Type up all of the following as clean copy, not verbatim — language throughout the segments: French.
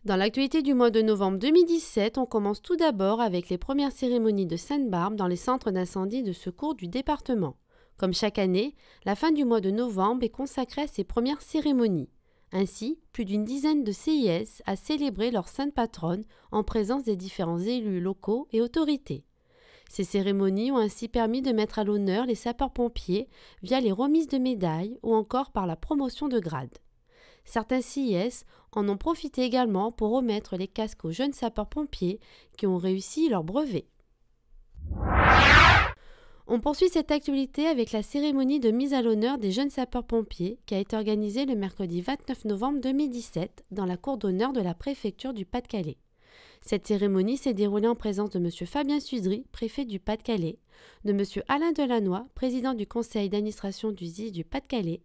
Dans l'actualité du mois de novembre 2017, on commence tout d'abord avec les premières cérémonies de Sainte-Barbe dans les centres d'incendie de secours du département. Comme chaque année, la fin du mois de novembre est consacrée à ces premières cérémonies. Ainsi, plus d'une dizaine de CIS a célébré leur sainte patronne en présence des différents élus locaux et autorités. Ces cérémonies ont ainsi permis de mettre à l'honneur les sapeurs-pompiers via les remises de médailles ou encore par la promotion de grades. Certains CIS en ont profité également pour remettre les casques aux jeunes sapeurs-pompiers qui ont réussi leur brevet. On poursuit cette actualité avec la cérémonie de mise à l'honneur des jeunes sapeurs-pompiers qui a été organisée le mercredi 29 novembre 2017 dans la cour d'honneur de la préfecture du Pas-de-Calais. Cette cérémonie s'est déroulée en présence de M. Fabien Sudry, préfet du Pas-de-Calais, de M. Alain Delannoy, président du conseil d'administration du SDIS du Pas-de-Calais,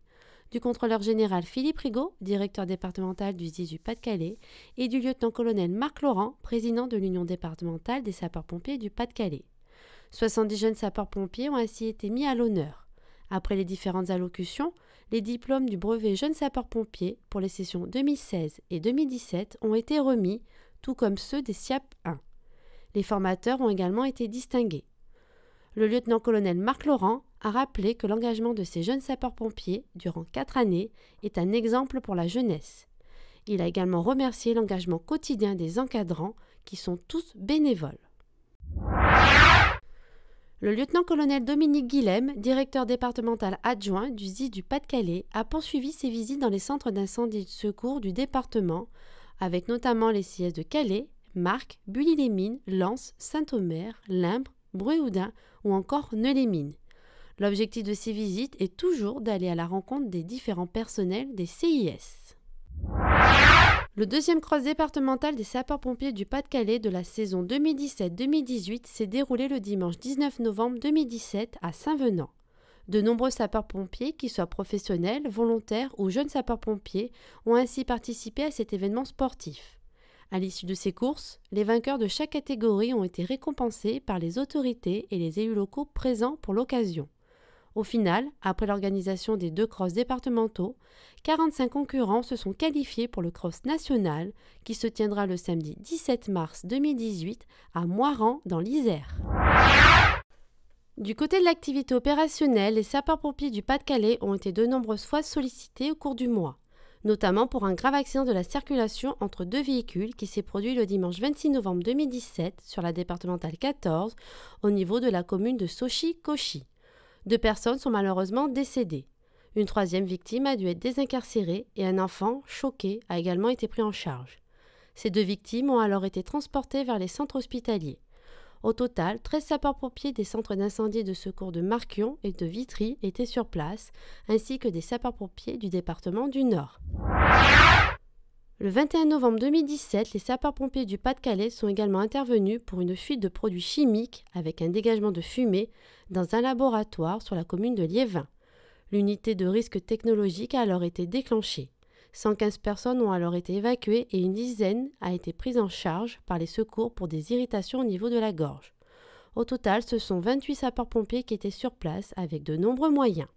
du contrôleur général Philippe Rigaud, directeur départemental du SDIS du Pas-de-Calais, et du lieutenant-colonel Marc Laurent, président de l'Union départementale des sapeurs-pompiers du Pas-de-Calais. 70 jeunes sapeurs-pompiers ont ainsi été mis à l'honneur. Après les différentes allocutions, les diplômes du brevet jeune sapeur-pompier pour les sessions 2016 et 2017 ont été remis, tout comme ceux des SIAP 1. Les formateurs ont également été distingués. Le lieutenant-colonel Marc Laurent a rappelé que l'engagement de ces jeunes sapeurs-pompiers durant 4 années est un exemple pour la jeunesse. Il a également remercié l'engagement quotidien des encadrants qui sont tous bénévoles. Le lieutenant-colonel Dominique Guilhem, directeur départemental adjoint du SDIS du Pas-de-Calais, a poursuivi ses visites dans les centres d'incendie de secours du département, avec notamment les CIS de Calais, Marques, Bully-les-Mines, Lens, Saint-Omer, Limbre, Bruy-Oudin ou encore Neux-les-Mines. L'objectif de ces visites est toujours d'aller à la rencontre des différents personnels des CIS. Le deuxième cross départemental des sapeurs-pompiers du Pas-de-Calais de la saison 2017-2018 s'est déroulé le dimanche 19 novembre 2017 à Saint-Venant. De nombreux sapeurs-pompiers, qu'ils soient professionnels, volontaires ou jeunes sapeurs-pompiers, ont ainsi participé à cet événement sportif. À l'issue de ces courses, les vainqueurs de chaque catégorie ont été récompensés par les autorités et les élus locaux présents pour l'occasion. Au final, après l'organisation des 2 crosses départementaux, 45 concurrents se sont qualifiés pour le cross national qui se tiendra le samedi 17 mars 2018 à Moirans dans l'Isère. Du côté de l'activité opérationnelle, les sapeurs-pompiers du Pas-de-Calais ont été de nombreuses fois sollicités au cours du mois, notamment pour un grave accident de la circulation entre 2 véhicules qui s'est produit le dimanche 26 novembre 2017 sur la départementale 14 au niveau de la commune de Sauchy-Cauchy. 2 personnes sont malheureusement décédées. Une 3e victime a dû être désincarcérée et un enfant, choqué, a également été pris en charge. Ces 2 victimes ont alors été transportées vers les centres hospitaliers. Au total, 13 sapeurs-pompiers des centres d'incendie et de secours de Marquion et de Vitry étaient sur place, ainsi que des sapeurs-pompiers du département du Nord. Le 21 novembre 2017, les sapeurs-pompiers du Pas-de-Calais sont également intervenus pour une fuite de produits chimiques avec un dégagement de fumée dans un laboratoire sur la commune de Liévin. L'unité de risque technologique a alors été déclenchée. 115 personnes ont alors été évacuées et une dizaine a été prise en charge par les secours pour des irritations au niveau de la gorge. Au total, ce sont 28 sapeurs-pompiers qui étaient sur place avec de nombreux moyens.